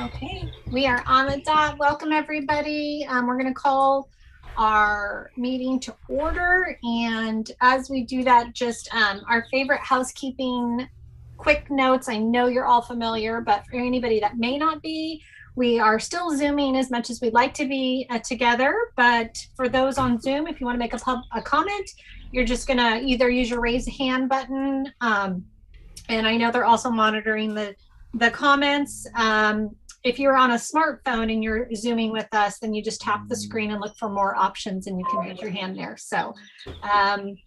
Okay, we are on the dot. Welcome, everybody. We're going to call our meeting to order. And as we do that, just our favorite housekeeping quick notes. I know you're all familiar, but for anybody that may not be, we are still Zooming as much as we'd like to be together. But for those on Zoom, if you want to make a comment, you're just going to either use your raise hand button. And I know they're also monitoring the comments. If you're on a smartphone and you're Zooming with us, then you just tap the screen and look for more options and you can raise your hand there. So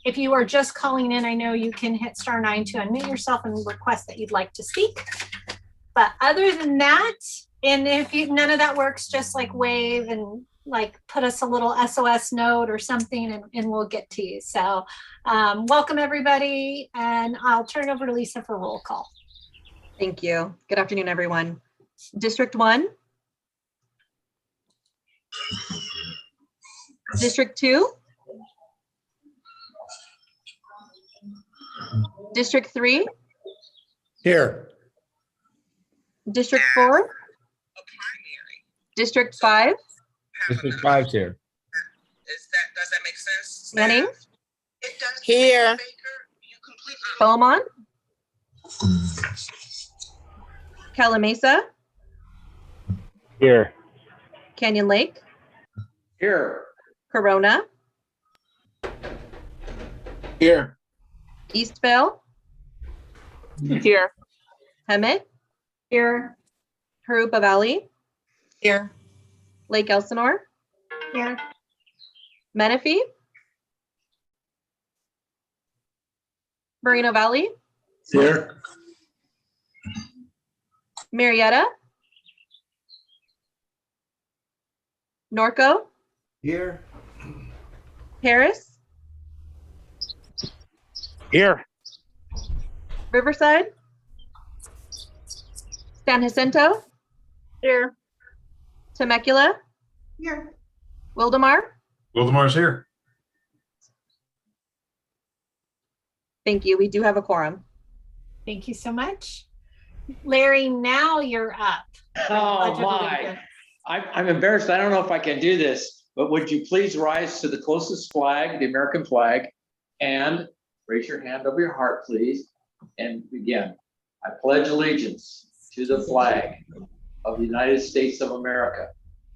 if you are just calling in, I know you can hit *9 to unmute yourself and request that you'd like to speak. But other than that, and if none of that works, just like wave and like put us a little SOS note or something and we'll get to you. So welcome everybody, and I'll turn it over to Lisa for roll call. Thank you. Good afternoon, everyone. District 1. District 2. District 3. Here. District 4. District 5. District 5's here. Does that make sense? Manning. It does. Here. Beaumont. Calamasa. Here. Canyon Lake. Here. Corona. Here. Eastvale. Here. Hemet. Here. Harupa Valley. Here. Lake Elsinore. Here. Menifee. Moreno Valley. Here. Marietta. Norco. Here. Paris. Here. Riverside. San Jacinto. Here. Temecula. Here. Wildemar. Wildemar's here. Thank you. We do have a quorum. Thank you so much. Larry, now you're up. Oh my, I'm embarrassed. I don't know if I can do this, but would you please rise to the closest flag, the American flag, and raise your hand over your heart, please, and begin. I pledge allegiance to the flag of the United States of America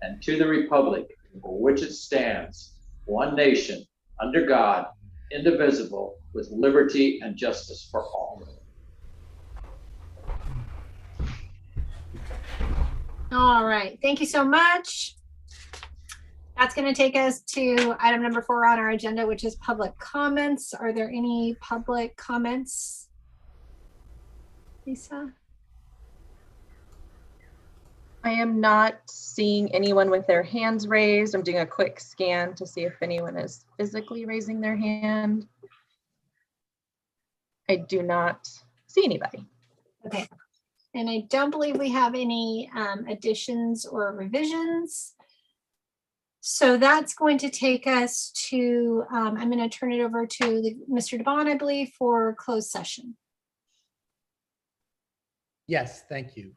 and to the republic for which it stands, one nation, under God, indivisible, with liberty and justice for all. All right, thank you so much. That's going to take us to item number 4 on our agenda, which is public comments. Are there any public comments, Lisa? I am not seeing anyone with their hands raised. I'm doing a quick scan to see if anyone is physically raising their hand. I do not see anybody. Okay. And I don't believe we have any additions or revisions. So that's going to take us to, I'm going to turn it over to Mr. DeBon, I believe, for closed session. Yes, thank you.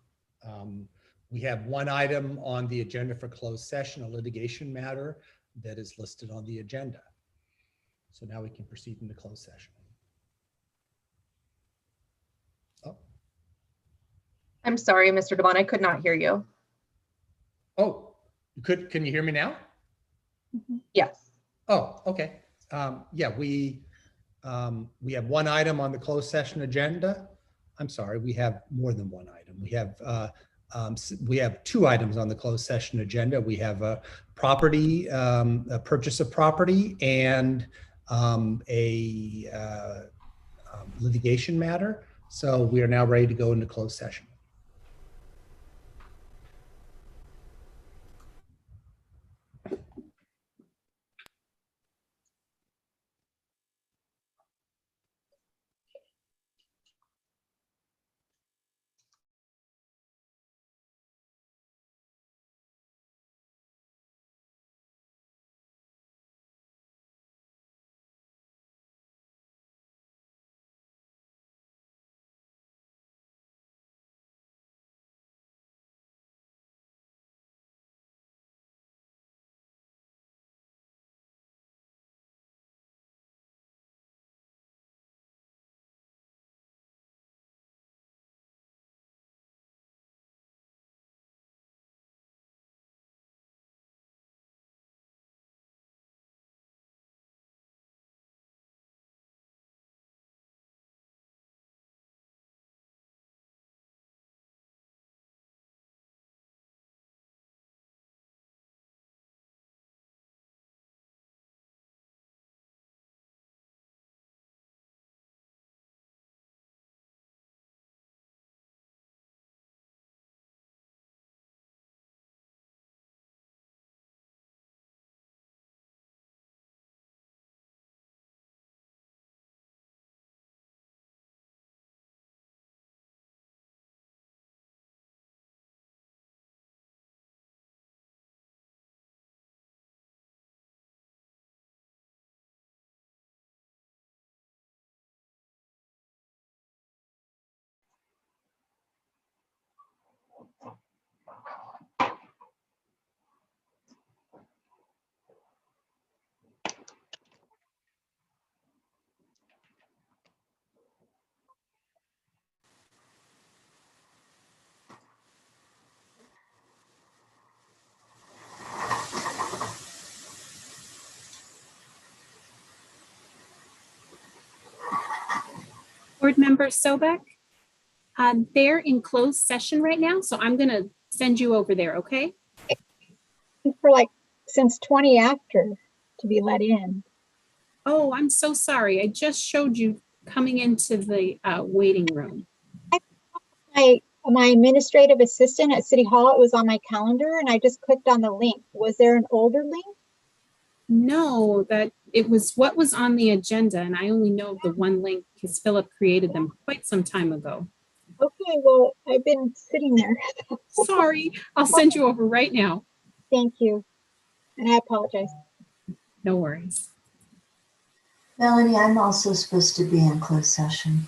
We have one item on the agenda for closed session, a litigation matter that is listed on the agenda. So now we can proceed into closed session. Oh. I'm sorry, Mr. DeBon, I could not hear you. Oh, can you hear me now? Yes. Oh, okay. Yeah, we have one item on the closed session agenda. I'm sorry, we have more than one item. We have two items on the closed session agenda. We have a property, a purchase of property, and a litigation matter. So we are now ready to go into closed session. Board Member Sobek, they're in closed session right now, so I'm going to send you over there, okay? For like since 20 after to be let in. Oh, I'm so sorry. I just showed you coming into the waiting room. My administrative assistant at City Hall, it was on my calendar and I just clicked on the link. Was there an older link? No, that it was what was on the agenda, and I only know of the one link because Philip created them quite some time ago. Okay, well, I've been sitting there. Sorry, I'll send you over right now. Thank you. And I apologize. No worries. Melanie, I'm also supposed to be in closed session.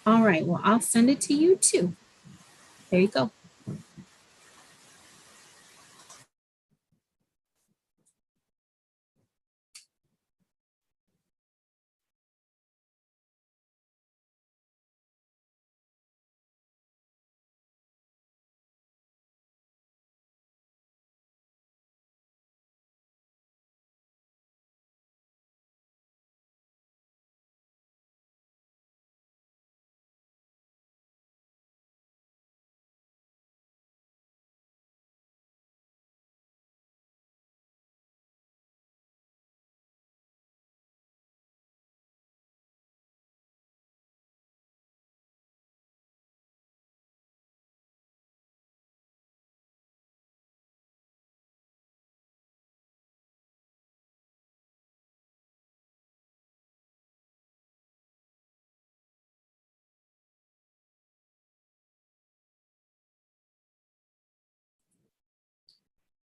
All right, well, I'll send it to you too. There you go.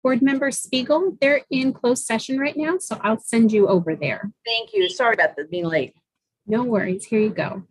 Board Member Spiegel, they're in closed session right now, so I'll send you over there. Thank you. Sorry about that being late. No worries. Here you go.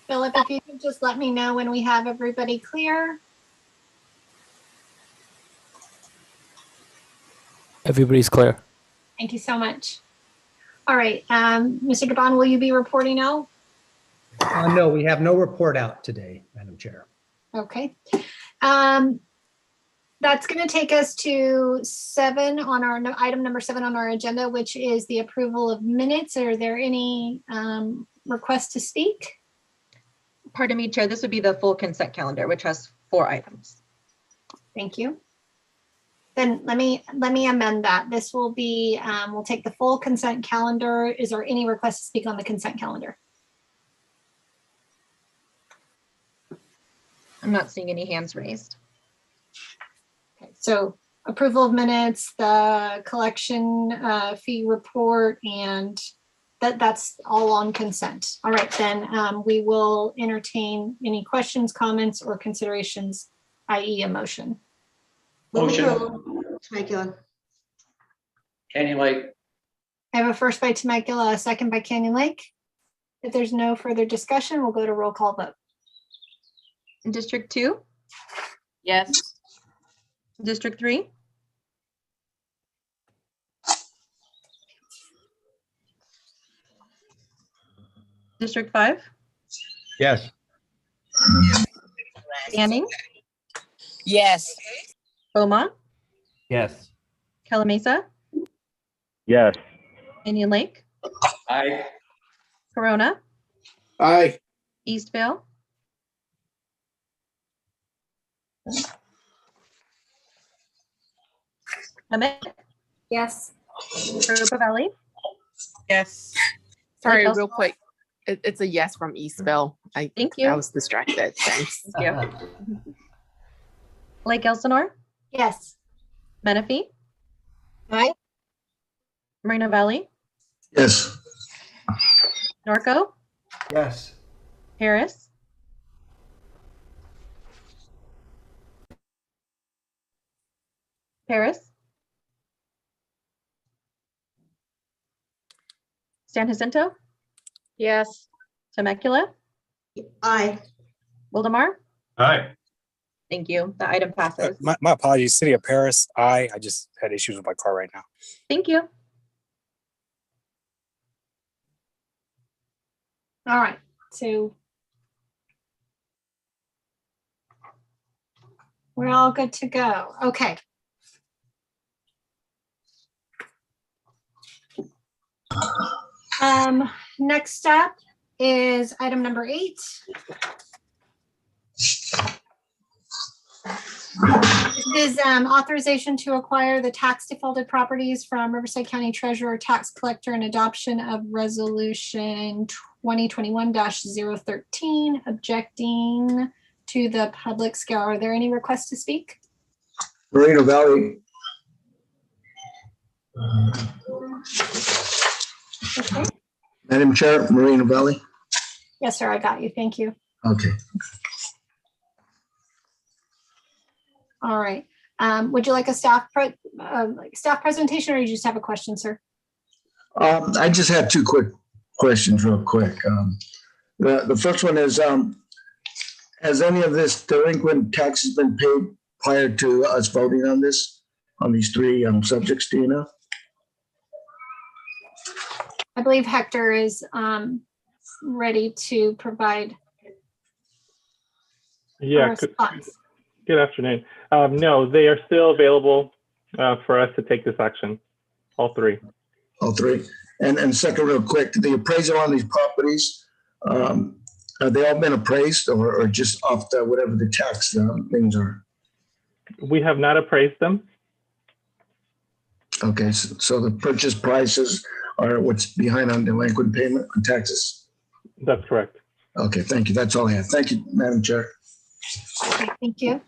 Philip, if you could just let me know when we have everybody clear. Everybody's clear. Thank you so much. All right, Mr. Gabon, will you be reporting out? No, we have no report out today, Madam Chair. Okay. That's going to take us to item number 7 on our agenda, which is the approval of minutes. Are there any requests to speak? Pardon me, Chair, this would be the full consent calendar, which has 4 items. Thank you. Then let me amend that. This will be, we'll take the full consent calendar. Is there any request to speak on the consent calendar? I'm not seeing any hands raised. Okay, so approval of minutes, the collection fee report, and that's all on consent. All right, then we will entertain any questions, comments, or considerations, i.e. a motion. Motion. Temecula. Canyon Lake. I have a first by Temecula, a second by Canyon Lake. If there's no further discussion, we'll go to roll call vote. In District 2, Yes. District 3, District 5, Yes. Banning, Yes. Beaumont, Yes. Calamasa, Yes. Canyon Lake, Aye. Corona, Aye. Eastvale, Emmett, Yes. Europa Valley, Yes. Sorry, Lake real Elsinore? quick. It's a yes from Eastville. Thank you. I was distracted. Thanks. Thank you. Lake Elsinore, Yes. Menifee, Aye. Moreno Valley, Yes. Norco, Yes. Harris, Paris, San Jacinto, Yes. Temecula, Aye. Wildemar. Aye. Thank you. The item passes. My apologies. City of Paris, I just had issues with my car right now. Thank you. All right, so we're all good to go. Okay. Next up is item number 8. This is authorization to acquire the tax defaulted properties from Riverside County Treasurer, Tax Collector, and adoption of resolution 2021-013, objecting to the public scale. Are there any requests to speak? Moreno Valley. Okay. Madam Chair, Moreno Valley. Yes, sir, I got you. Thank you. Okay. All right. Would you like a staff presentation, or you just have a question, sir? I just have 2 quick questions real quick. The first one is, has any of this delinquent taxes been paid prior to us voting on this, on these 3 subjects, do you know? I believe Hector is ready to provide a response. Good afternoon. No, they are still available for us to take this action, all 3. All 3. And second, real quick, the appraisal on these properties, have they all been appraised or just off the whatever the tax things are? We have not appraised them. Okay, so the purchase prices are what's behind on delinquent payment on taxes? That's correct. Okay, thank you. That's all I have. Thank you, Madam Chair. Okay, thank you.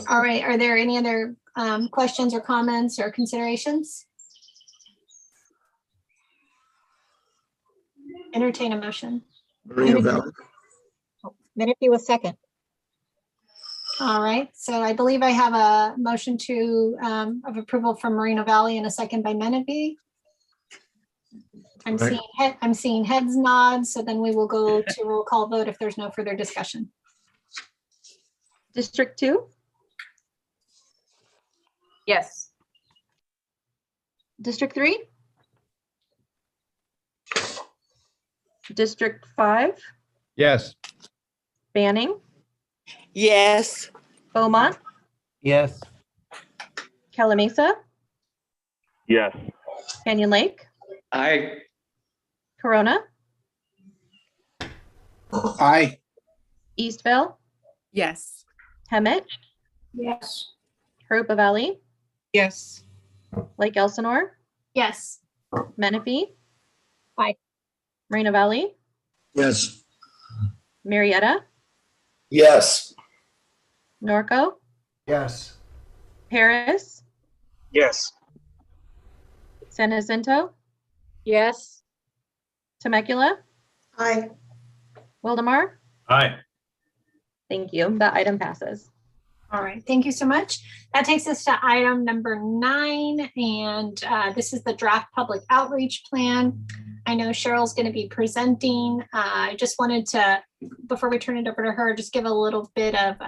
All right, are there any other questions or comments or considerations? Entertain a motion. Moreno Valley. Menifee was second. All right, so I believe I have a motion of approval from Moreno Valley and a second by Menifee. I'm Right. I'm seeing heads nod, so then we will go to roll call vote if there's no further discussion. District 2, Yes. District 3, District 5, Yes. Banning, Yes. Beaumont, Yes. Calamasa, Yes. Canyon Lake, Aye. Corona, Aye. Eastville, Yes. Hemet, Yes. Harupa Valley, Yes. Lake Elsinore, Yes. Menifee. Aye. Moreno Valley, Yes. Marietta, Yes. Norco, Yes. Paris, Yes. San Jacinto, Yes. Temecula, Aye. Wildemar. Aye. Thank you. That item passes. All right, thank you so much. That takes us to item number 9, and this is the draft public outreach plan. I know Cheryl's going to be presenting. I just wanted to, before we turn it over to her, just give a little bit of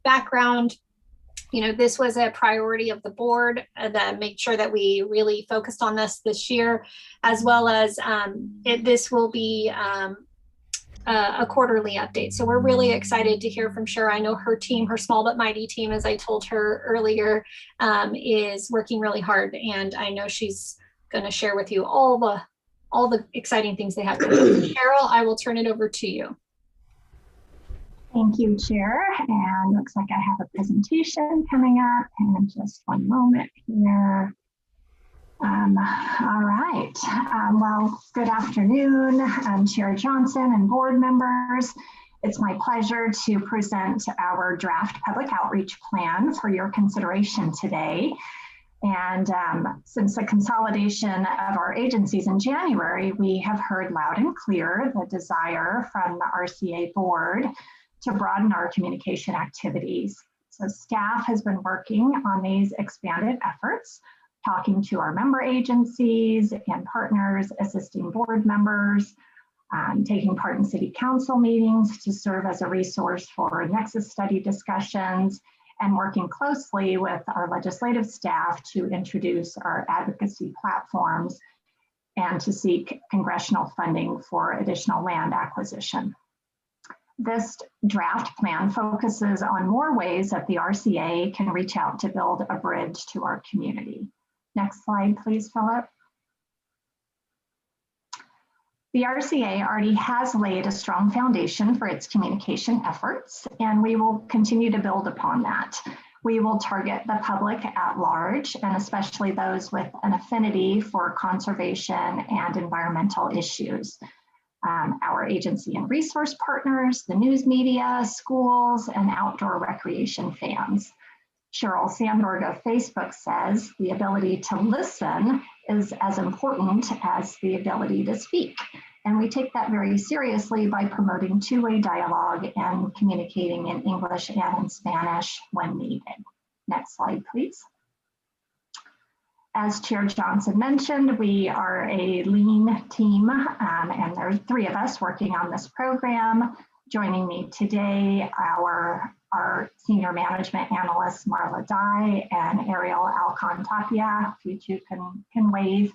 background. You know, this was a priority of the board that make sure that we really focused on this year, as well as this will be a quarterly update. So we're really excited to hear from Cheryl. I know her team, her small but mighty team, as I told her earlier, is working really hard, and I know she's going to share with you all the exciting things they have going on. Cheryl, I will turn it over to you. Thank you, Chair. And looks like I have a presentation coming up in just one moment here. All right. Well, good afternoon, Chair Johnson and board members. It's my pleasure to present our draft public outreach plan for your consideration today. And since the consolidation of our agencies in January, we have heard loud and clear the desire from the RCA board to broaden our communication activities. So staff has been working on these expanded efforts, talking to our member agencies and partners, assisting board members, taking part in city council meetings to serve as a resource for nexus study discussions, and working closely with our legislative staff to introduce our advocacy platforms and to seek congressional funding for additional land acquisition. This draft plan focuses on more ways that the RCA can reach out to build a bridge to our community. Next slide, please, Philip. The RCA already has laid a strong foundation for its communication efforts, and we will continue to build upon that. We will target the public at large, and especially those with an affinity for conservation and environmental issues. Our agency and resource partners, the news media, schools, and outdoor recreation fans. Cheryl Sandberg of Facebook says the ability to listen is as important as the ability to speak. And we take that very seriously by promoting two-way dialogue and communicating in English and in Spanish when needed. Next slide, please. As Chair Johnson mentioned, we are a lean team, and there's 3 of us working on this program. Joining me today, our senior management analysts, Marla Dye and Ariel Alcon Tapia, if you two can wave.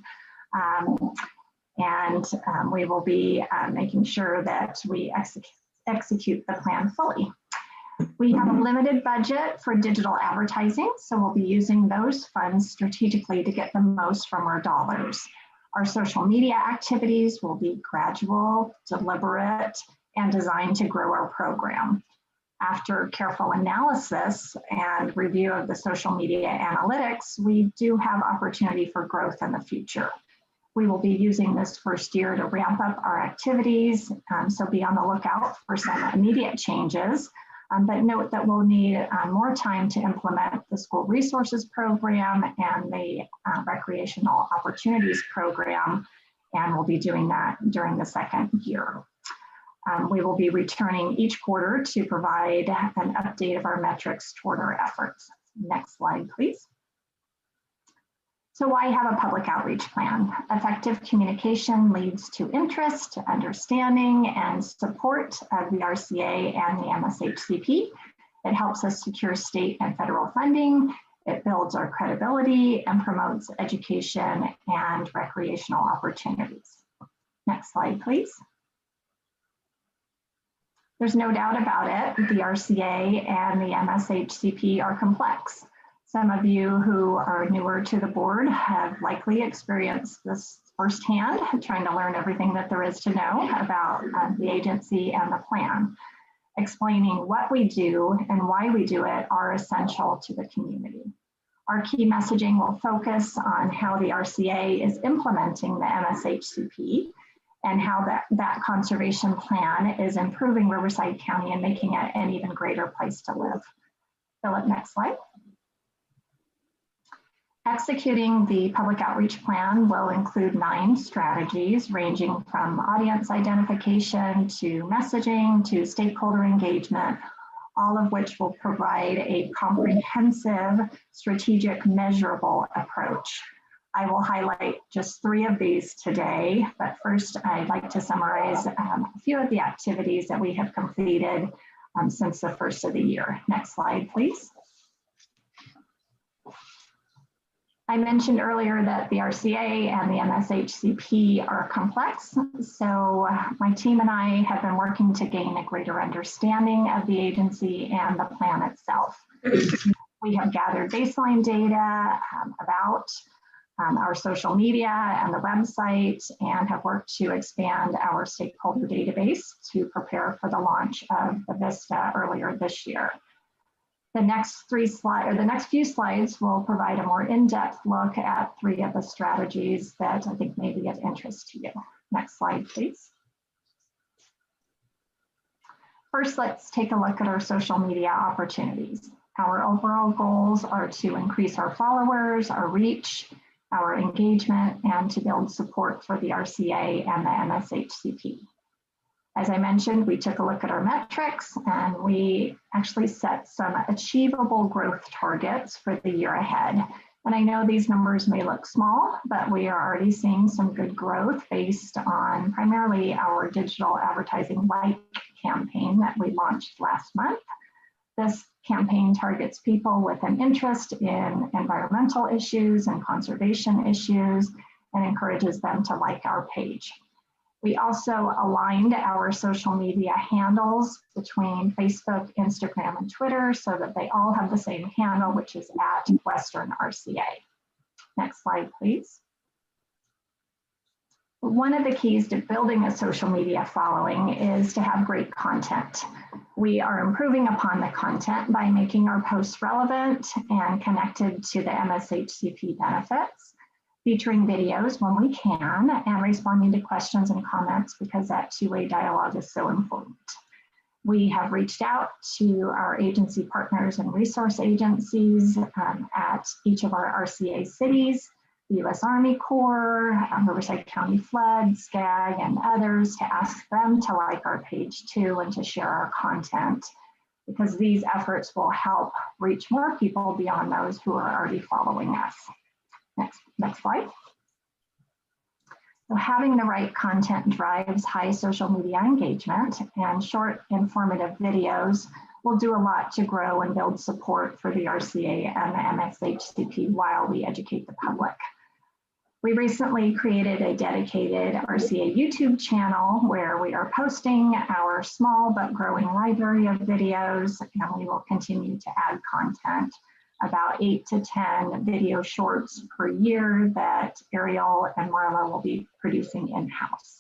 We will be making sure that we execute the plan fully. We have a limited budget for digital advertising, so we'll be using those funds strategically to get the most from our dollars. Our social media activities will be gradual, deliberate, and designed to grow our program. After careful analysis and review of the social media analytics, we do have opportunity for growth in the future. We will be using this first year to ramp up our activities, so be on the lookout for some immediate changes. But note that we'll need more time to implement the school resources program and the recreational opportunities program, and we'll be doing that during the second year. We will be returning each quarter to provide an update of our metrics toward our efforts. Next slide, please. So why have a public outreach plan? Effective communication leads to interest, understanding, and support of the RCA and the MSHCP. It helps us secure state and federal funding. It builds our credibility and promotes education and recreational opportunities. Next slide, please. There's no doubt about it, the RCA and the MSHCP are complex. Some of you who are newer to the board have likely experienced this firsthand, trying to learn everything that there is to know about the agency and the plan. Explaining what we do and why we do it are essential to the community. Our key messaging will focus on how the RCA is implementing the MSHCP and how that conservation plan is improving Riverside County and making it an even greater place to live. Philip, next slide. Executing the public outreach plan will include 9 strategies ranging from audience identification to messaging to stakeholder engagement, all of which will provide a comprehensive, strategic, measurable approach. I will highlight just 3 of these today, but first I'd like to summarize a few of the activities that we have completed since the first of the year. Next slide, please. I mentioned earlier that the RCA and the MSHCP are complex, so my team and I have been working to gain a greater understanding of the agency and the plan itself. We have gathered baseline data about our social media and the website, and have worked to expand our stakeholder database to prepare for the launch of the Vista earlier this year. The next few slides will provide a more in-depth look at 3 of the strategies that I think may be of interest to you. Next slide, please. First, let's take a look at our social media opportunities. Our overall goals are to increase our followers, our reach, our engagement, and to build support for the RCA and the MSHCP. As I mentioned, we took a look at our metrics and we actually set some achievable growth targets for the year ahead. And I know these numbers may look small, but we are already seeing some good growth based on primarily our digital advertising like campaign that we launched last month. This campaign targets people with an interest in environmental issues and conservation issues and encourages them to like our page. We also aligned our social media handles between Facebook, Instagram, and Twitter so that they all have the same handle, which is at Western RCA. Next slide, please. One of the keys to building a social media following is to have great content. We are improving upon the content by making our posts relevant and connected to the MSHCP benefits, featuring videos when we can, and responding to questions and comments because that two-way dialogue is so important. We have reached out to our agency partners and resource agencies at each of our RCA cities, the U.S. Army Corps, Riverside County Flood, SCAG, and others to ask them to like our page too and to share our content, because these efforts will help reach more people beyond those who are already following us. Next slide. So having the right content drives high social media engagement, and short informative videos will do a lot to grow and build support for the RCA and the MSHCP while we educate the public. We recently created a dedicated RCA YouTube channel where we are posting our small but growing library of videos, and we will continue to add content, about 8 to 10 video shorts per year that Ariel and Marla will be producing in-house.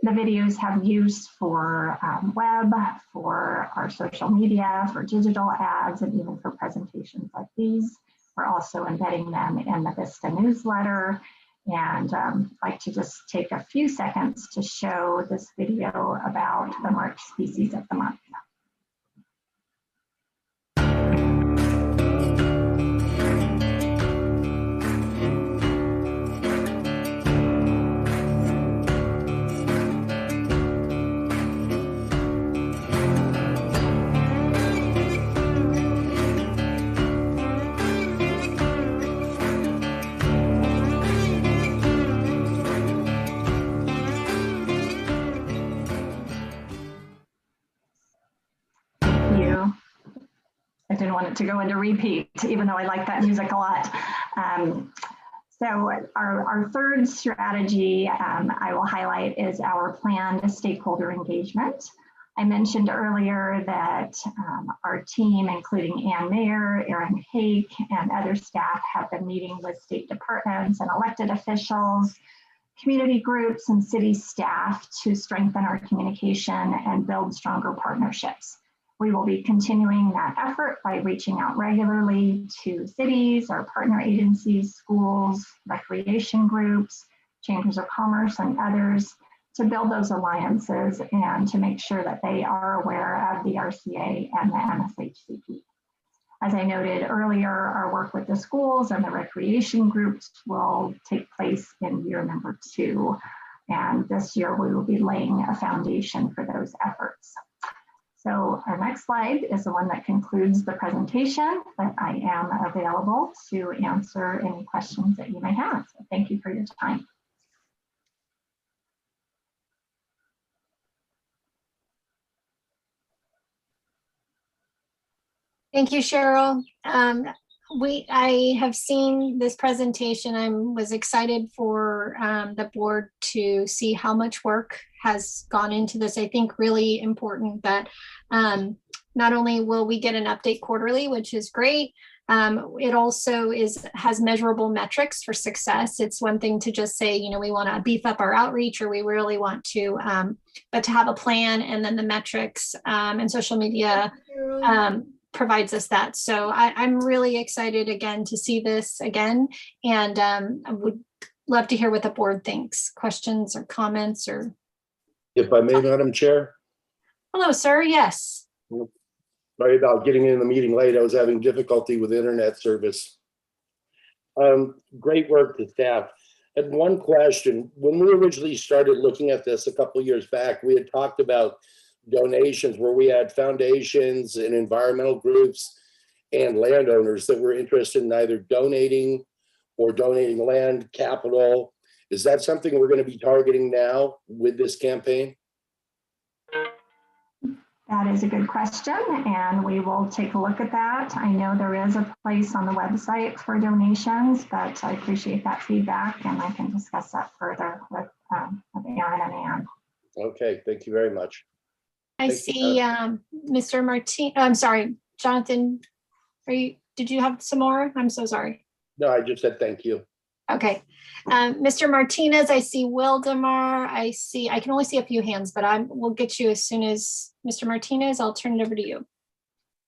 The videos have use for web, for our social media, for digital ads, and even for presentations like these. We're also embedding them in the Vista newsletter. And I'd like to just take a few seconds to show this video about the March Species of the Month. didn't want it to go into repeat, even though I like that music a lot. So our third strategy I will highlight is our planned stakeholder engagement. I mentioned earlier that our team, including Ann Mayer, Erin Hake, and other staff, have been meeting with state departments and elected officials, community groups, and city staff to strengthen our communication and build stronger partnerships. We will be continuing that effort by reaching out regularly to cities, our partner agencies, schools, recreation groups, chambers of commerce, and others to build those alliances and to make sure that they are aware of the RCA and the MSHCP. As I noted earlier, our work with the schools and the recreation groups will take place in year number 2. And this year we will be laying a foundation for those efforts. So our next slide is the one that concludes the presentation, but I am available to answer any questions that you may have. So thank you for your time. Thank you, Cheryl. I have seen this presentation. I was excited for the board to see how much work has gone into this. I think really important that not only will we get an update quarterly, which is great, it also has measurable metrics for success. It's one thing to just say, you know, we want to beef up our outreach, or we really want to, but to have a plan and then the metrics and social media provides us that. So I'm really excited again to see this again, and I would love to hear what the board thinks. Questions or comments or. If I may, Madam Chair. Hello, sir. Yes. Sorry about getting in the meeting late. I was having difficulty with internet service. Great work to staff. And one question, when we originally started looking at this a couple of years back, we had talked about donations where we had foundations and environmental groups and landowners that were interested in either donating or donating land, capital. Is that something we're going to be targeting now with this campaign? That is a good question, and we will take a look at that. I know there is a place on the website for donations, but I appreciate that feedback, and I can discuss that further with Aaron and Ann. Okay, thank you very much. I see Mr. Martin. I'm sorry, Jonathan. Did you have some more? I'm so sorry. No, I just said thank you. Okay. Mr. Martinez, I see Wildemar. I can only see a few hands, but we'll get you as soon as Mr. Martinez. I'll turn it over to you.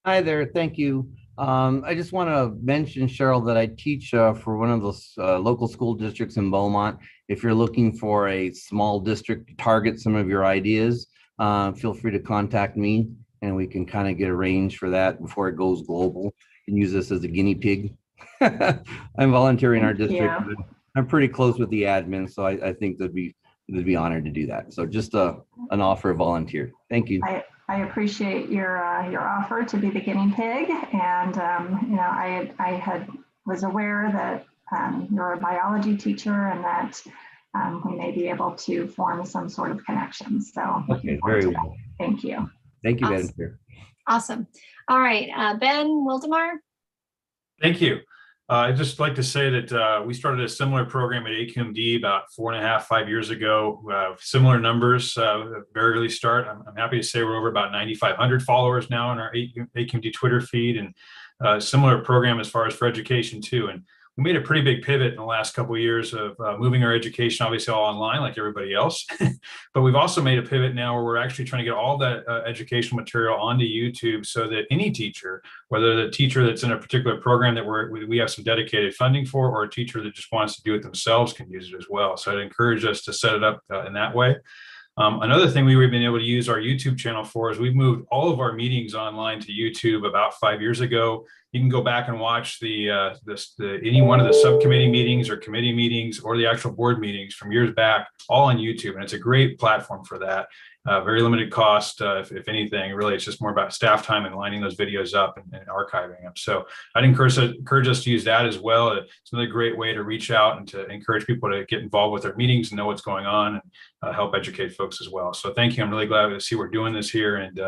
Hi there. Thank you. I just want to mention, Cheryl, that I teach for one of those local school districts in Beaumont. If you're looking for a small district to target some of your ideas, feel free to contact me and we can kind of get a range for that before it goes global. You can use this as a guinea pig. I'm volunteering in our district. I'm pretty close with the admin, so I think they'd be honored to do that. So just an offer of volunteer. Thank you. I appreciate your offer to be the guinea pig, and you know, I was aware that you're a biology teacher and that we may be able to form some sort of connection. So okay, very well. Thank you. Thank you, Awesome. Ben. Awesome. All right, Ben Wildemar. Thank you. I'd just like to say that we started a similar program at AQMD about 4.5–5 years ago. Similar numbers, very early start. I'm happy to say we're over about 9,500 followers now on our AQMD Twitter feed, and similar program as far as for education too. And we made a pretty big pivot in the last couple of years of moving our education, obviously all online like everybody else. But we've also made a pivot now where we're actually trying to get all that educational material onto YouTube so that any teacher, whether the teacher that's in a particular program that we have some dedicated funding for, or a teacher that just wants to do it themselves, can use it as well. So I'd encourage us to set it up in that way. Another thing we've been able to use our YouTube channel for is we've moved all of our meetings online to YouTube about 5 years ago. You can go back and watch any one of the subcommittee meetings or committee meetings or the actual board meetings from years back, all on YouTube. And it's a great platform for that. Very limited cost, if anything. Really, it's just more about staff time and lining those videos up and archiving them. So I'd encourage us to use that as well. It's another great way to reach out and to encourage people to get involved with their meetings and know what's going on and help educate folks as well. So thank you. I'm really glad to see we're doing this here. And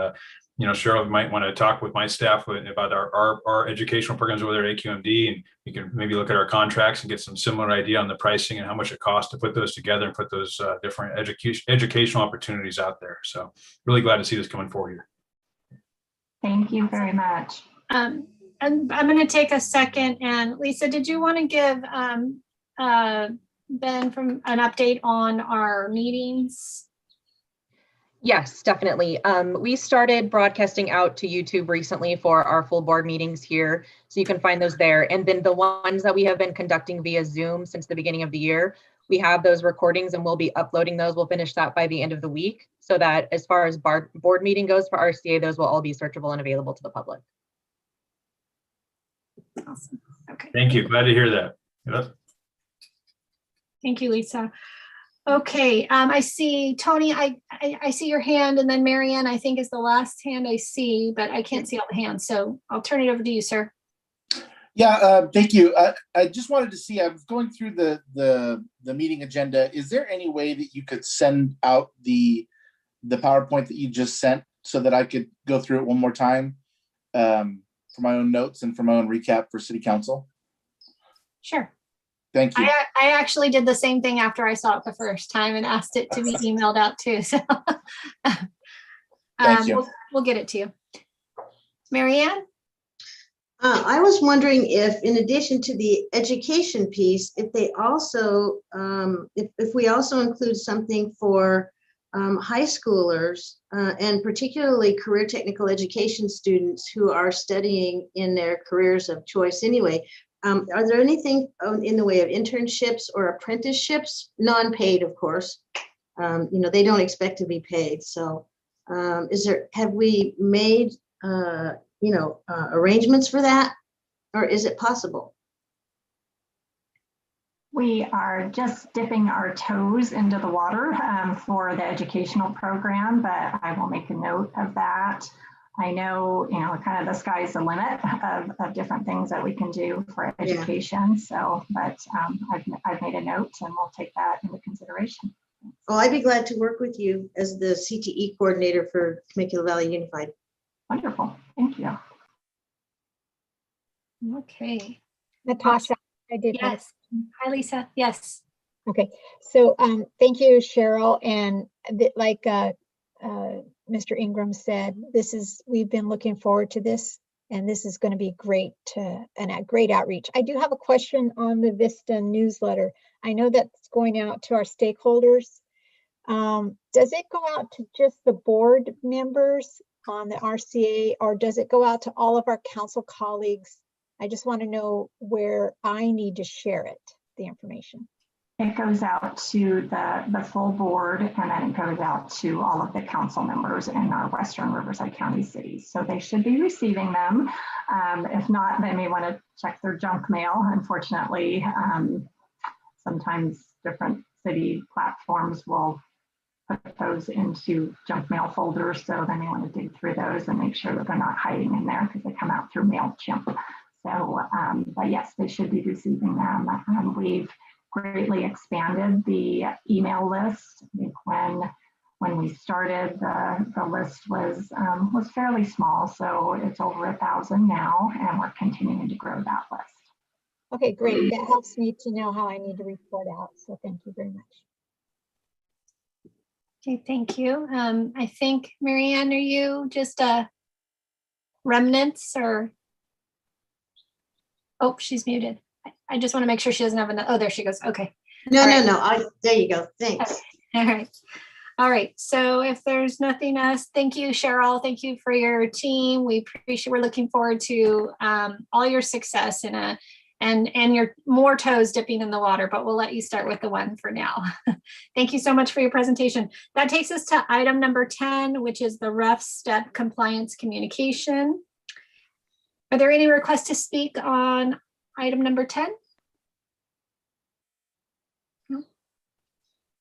Cheryl might want to talk with my staff about our educational programs over there at AQMD, and we can maybe look at our contracts and get some similar idea on the pricing and how much it costs to put those together and put those different educational opportunities out there. So really glad to see this coming forward here. Thank you very much. And I'm going to take a second. And Lisa, did you want to give Ben from an update on our meetings? Yes, definitely. We started broadcasting out to YouTube recently for our full board meetings here, so you can find those there. And then the ones that we have been conducting via Zoom since the beginning of the year, we have those recordings and we'll be uploading those. We'll finish that by the end of the week, so that as far as board meeting goes for RCA, those will all be searchable and available to the public. Awesome. Okay. Thank you. Glad to hear that. Yep. Thank you, Lisa. Okay, I see, Tony, I see your hand, and then Marianne, I think, is the last hand I see, but I can't see all the hands, so I'll turn it over to you, sir. Yeah, thank you. I just wanted to see, I was going through the meeting agenda. Is there any way that you could send out the PowerPoint that you just sent so that I could go through it one more time for my own notes and for my own recap for City Council? Sure. Thank you. I actually did the same thing after I saw it the first time and asked it to be emailed out too. So Thank you. We'll get it to you. Marianne? I was wondering if, in addition to the education piece, if they also, if we also include something for high schoolers and particularly career technical education students who are studying in their careers of choice anyway. Are there anything in the way of internships or apprenticeships, non-paid, of course? They don't expect to be paid. So have we made, arrangements for that, or is it possible? We are just dipping our toes into the water for the educational program, but I will make a note of that. I know, kind of the sky's the limit of different things that we can do for education. Yeah. So, but I've made a note and we'll take that into consideration. Oh, I'd be glad to work with you as the CTE coordinator for Temecula Valley Unified. Wonderful. Thank you. Okay. Natasha, I did. Yes. Hi, Lisa. Yes. Okay. So thank you, Cheryl. And Mr. Ingram said, we've been looking forward to this, and this is going to be great and a great outreach. I do have a question on the Vista newsletter. I know that's going out to our stakeholders. Does it go out to just the board members on the RCA, or does it go out to all of our council colleagues? I just want to know where I need to share it, the information. It goes out to the full board, and then it goes out to all of the council members in our Western Riverside County cities. So they should be receiving them. If not, they may want to check their junk mail. Unfortunately, sometimes different city platforms will put those into junk mail folders. So they may want to dig through those and make sure that they're not hiding in there because they come out through MailChimp. So, but yes, they should be receiving them. We've greatly expanded the email list. I think when we started, the list was fairly small, so it's over 1,000 now, and we're continuing to grow that list. Okay, great. That helps me to know how I need to report out. So thank you very much. Okay, thank you. I think, Marianne, are you just remnants or? Oh, she's muted. I just want to make sure she doesn't have another. Oh, there she goes. Okay. No. There you go. Thanks. Okay. All right. So if there's nothing else, thank you, Cheryl. Thank you for your team. We appreciate. We're looking forward to all your success and your more toes dipping in the water. But we'll let you start with the one for now. Thank you so much for your presentation. That takes us to item number 10, which is the rough step compliance communication. Are there any requests to speak on item number 10? No?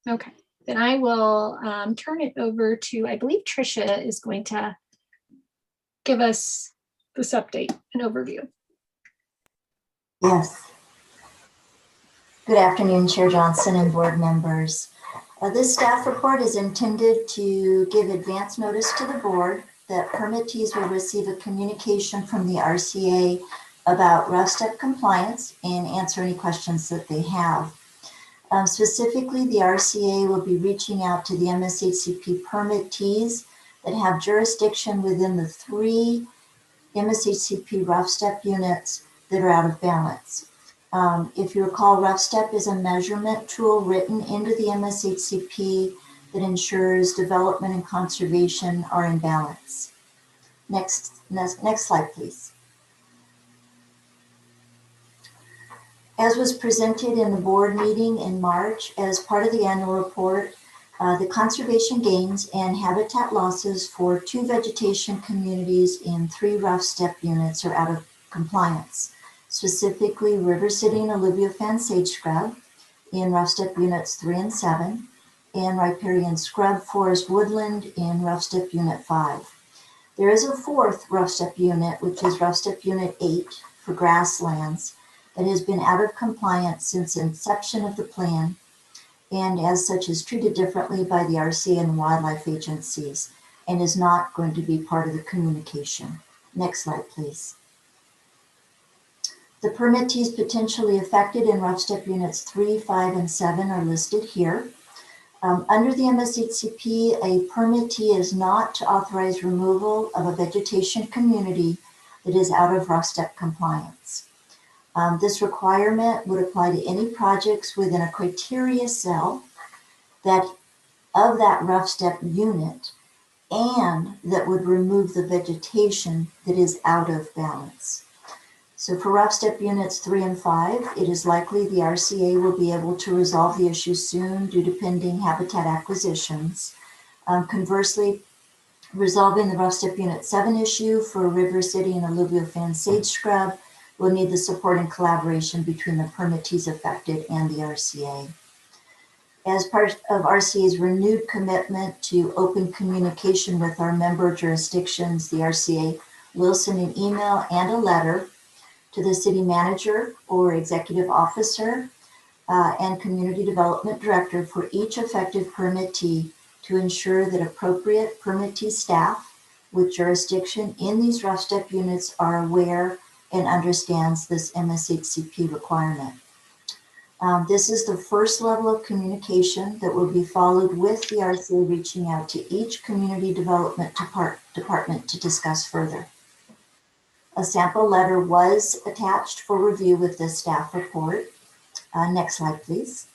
Okay, then I will turn it over to, I believe Tricia is going to give us this update, an overview. Yes. Good afternoon, Chair Johnson and board members. This staff report is intended to give advance notice to the board that permittees will receive a communication from the RCA about rough step compliance and answer any questions that they have. Specifically, the RCA will be reaching out to the MSHCP permittees that have jurisdiction within the 3 MSHCP rough step units that are out of balance. If you recall, rough step is a measurement tool written into the MSHCP that ensures development and conservation are in balance. Next slide, please. As was presented in the board meeting in March, as part of the annual report, the conservation gains and habitat losses for 2 vegetation communities in 3 rough step units are out of compliance. Specifically, River City and Alluviofan sage scrub in rough step units 3 and 7, and riparian scrub forest woodland in rough step unit 5. There is a 4th rough step unit, which is rough step unit 8 for grasslands, that has been out of compliance since inception of the plan, and as such is treated differently by the RCA and wildlife agencies, and is not going to be part of the communication. Next slide, please. The permittees potentially affected in rough step units 3, 5, and 7 are listed here. Under the MSHCP, a permittee is not to authorize removal of a vegetation community that is out of rough step compliance. This requirement would apply to any projects within a criteria cell that of that rough step unit and that would remove the vegetation that is out of balance. So for rough step units 3 and 5, it is likely the RCA will be able to resolve the issue soon due to pending habitat acquisitions. Conversely, resolving the rough step unit 7 issue for River City and Alluviofan sage scrub will need the support and collaboration between the permittees affected and the RCA. As part of RCA's renewed commitment to open communication with our member jurisdictions, the RCA will send an email and a letter to the city manager or executive officer and community development director for each affected permittee to ensure that appropriate permittee staff with jurisdiction in these rough step units are aware and understands this MSHCP requirement. This is the first level of communication that will be followed with the RCA reaching out to each community development department to discuss further. A sample letter was attached for review with this staff report. Next slide, please.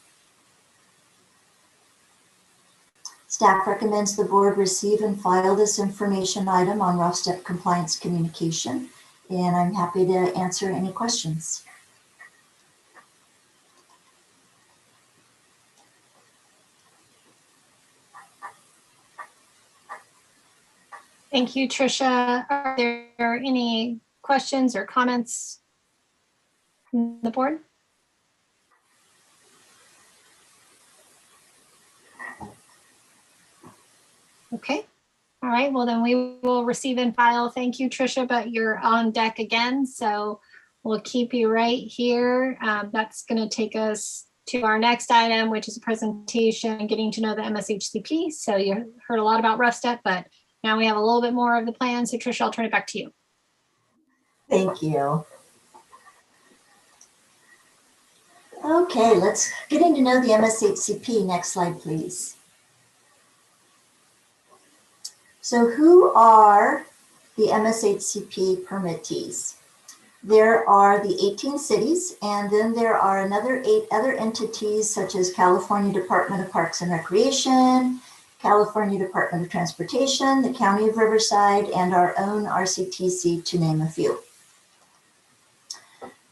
Staff recommends the board receive and file this information item on rough step compliance communication, and I'm happy to answer any questions. Thank you, Tricia. Are there any questions or comments from the board? Okay. All right. Well, then we will receive and file. Thank you, Tricia, but you're on deck again. So we'll keep you right here. That's going to take us to our next item, which is a presentation, getting to know the MSHCP. So you heard a lot about rough step, but now we have a little bit more of the plan. So Tricia, I'll turn it back to you. Thank you. Okay, let's getting to know the MSHCP. Next slide, please. So who are the MSHCP permittees? There are the 18 cities, and then there are another 8 other entities such as California Department of Parks and Recreation, California Department of Transportation, the County of Riverside, and our own RCTC, to name a few.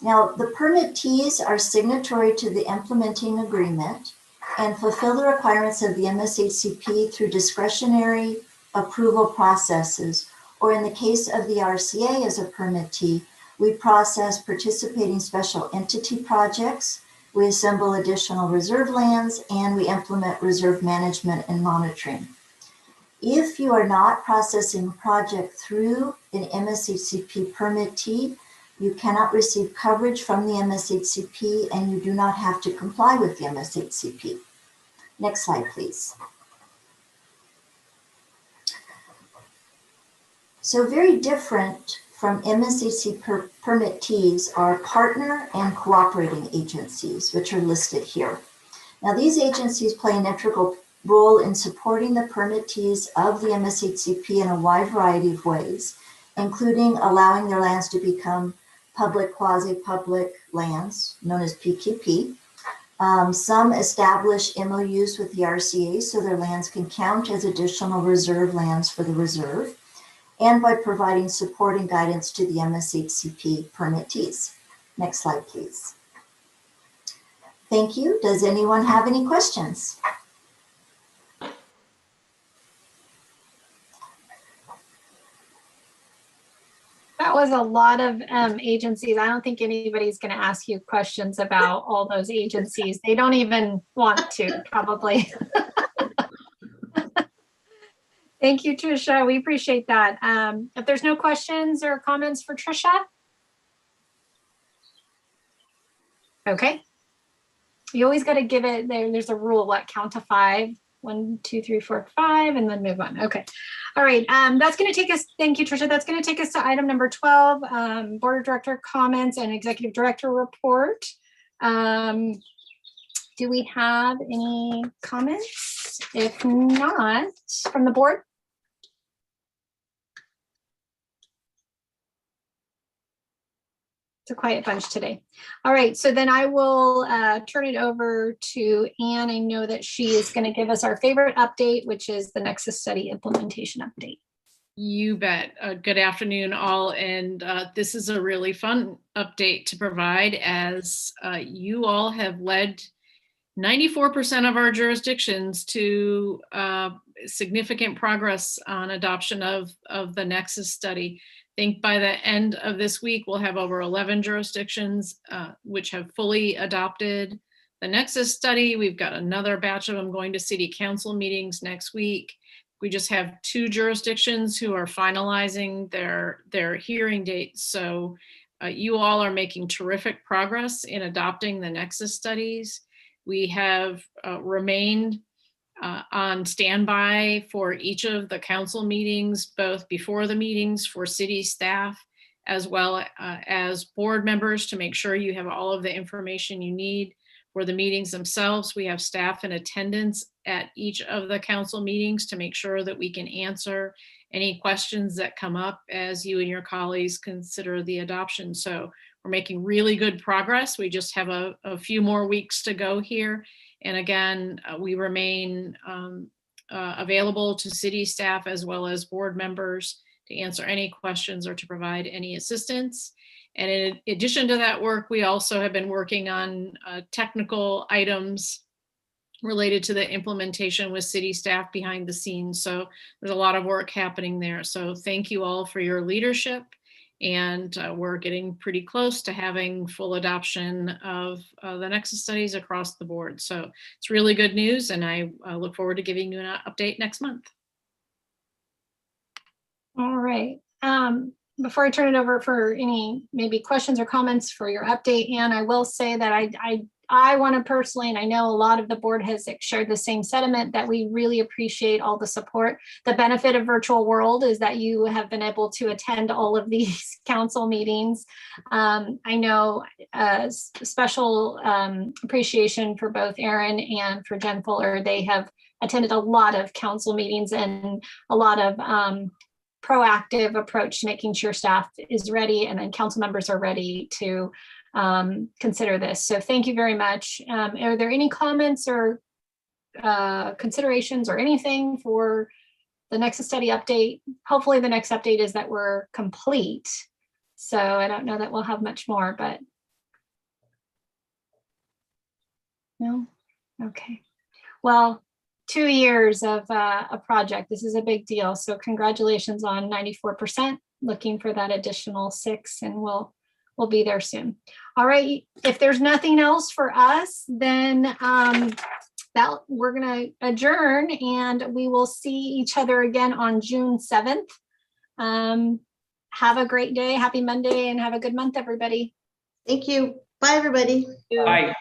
Now, the permittees are signatory to the implementing agreement and fulfill the requirements of the MSHCP through discretionary approval processes, or in the case of the RCA as a permittee, we process participating special entity projects, we assemble additional reserve lands, and we implement reserve management and monitoring. If you are not processing a project through an MSHCP permittee, you cannot receive coverage from the MSHCP, and you do not have to comply with the MSHCP. Next slide, please. So very different from MSHC permittees are partner and cooperating agencies, which are listed here. Now, these agencies play an integral role in supporting the permittees of the MSHCP in a wide variety of ways, including allowing their lands to become public, quasi-public lands, known as PQP. Some establish MOUs with the RCA so their lands can count as additional reserve lands for the reserve, and by providing support and guidance to the MSHCP permittees. Next slide, please. Thank you. Does anyone have any questions? That was a lot of agencies. I don't think anybody's going to ask you questions about all those agencies. They don't even want to, probably. Thank you, Tricia. We appreciate that. If there's no questions or comments for Tricia. Okay. You always got to give it, there's a rule, what, count to 5? 1, 2, 3, 4, 5, and then move on. Okay. All right. That's going to take us, thank you, Tricia. That's going to take us to item number 12, Board of Director comments and Executive Director report. Do we have any comments? If not, from the board? It's a quiet bunch today. All right, so then I will turn it over to Anne. I know that she is going to give us our favorite update, which is the Nexus study implementation update. You bet. Good afternoon, all. And this is a really fun update to provide, as you all have led 94% of our jurisdictions to significant progress on adoption of the Nexus study. I think by the end of this week, we'll have over 11 jurisdictions which have fully adopted the Nexus study. We've got another batch of them going to city council meetings next week. We just have 2 jurisdictions who are finalizing their hearing dates. So you all are making terrific progress in adopting the Nexus studies. We have remained on standby for each of the council meetings, both before the meetings for city staff, as well as board members, to make sure you have all of the information you need for the meetings themselves. We have staff in attendance at each of the council meetings to make sure that we can answer any questions that come up as you and your colleagues consider the adoption. So we're making really good progress. We just have a few more weeks to go here. And again, we remain available to city staff as well as board members to answer any questions or to provide any assistance. And in addition to that work, we also have been working on technical items related to the implementation with city staff behind the scenes. So there's a lot of work happening there. So thank you all for your leadership. And we're getting pretty close to having full adoption of the Nexus studies across the board. So it's really good news, and I look forward to giving you an update next month. All right. Before I turn it over for any maybe questions or comments for your update, Anne, I will say that I want to personally, and I know a lot of the board has shared the same sentiment, that we really appreciate all the support. The benefit of virtual world is that you have been able to attend all of these council meetings. I know special appreciation for both Erin and for Jen Fuller. They have attended a lot of council meetings and a lot of proactive approach to making sure staff is ready and then council members are ready to consider this. So thank you very much. Are there any comments or considerations or anything for the Nexus study update? Hopefully the next update is that we're complete. So I don't know that we'll have much more, but no? Okay. Well, 2 years of a project. This is a big deal. So congratulations on 94%. Looking for that additional 6, and we'll be there soon. All right. If there's nothing else for us, then that we're going to adjourn, and we will see each other again on June 7th. Have a great day. Happy Monday, and have a good month, everybody. Thank you. Bye, everybody. Bye.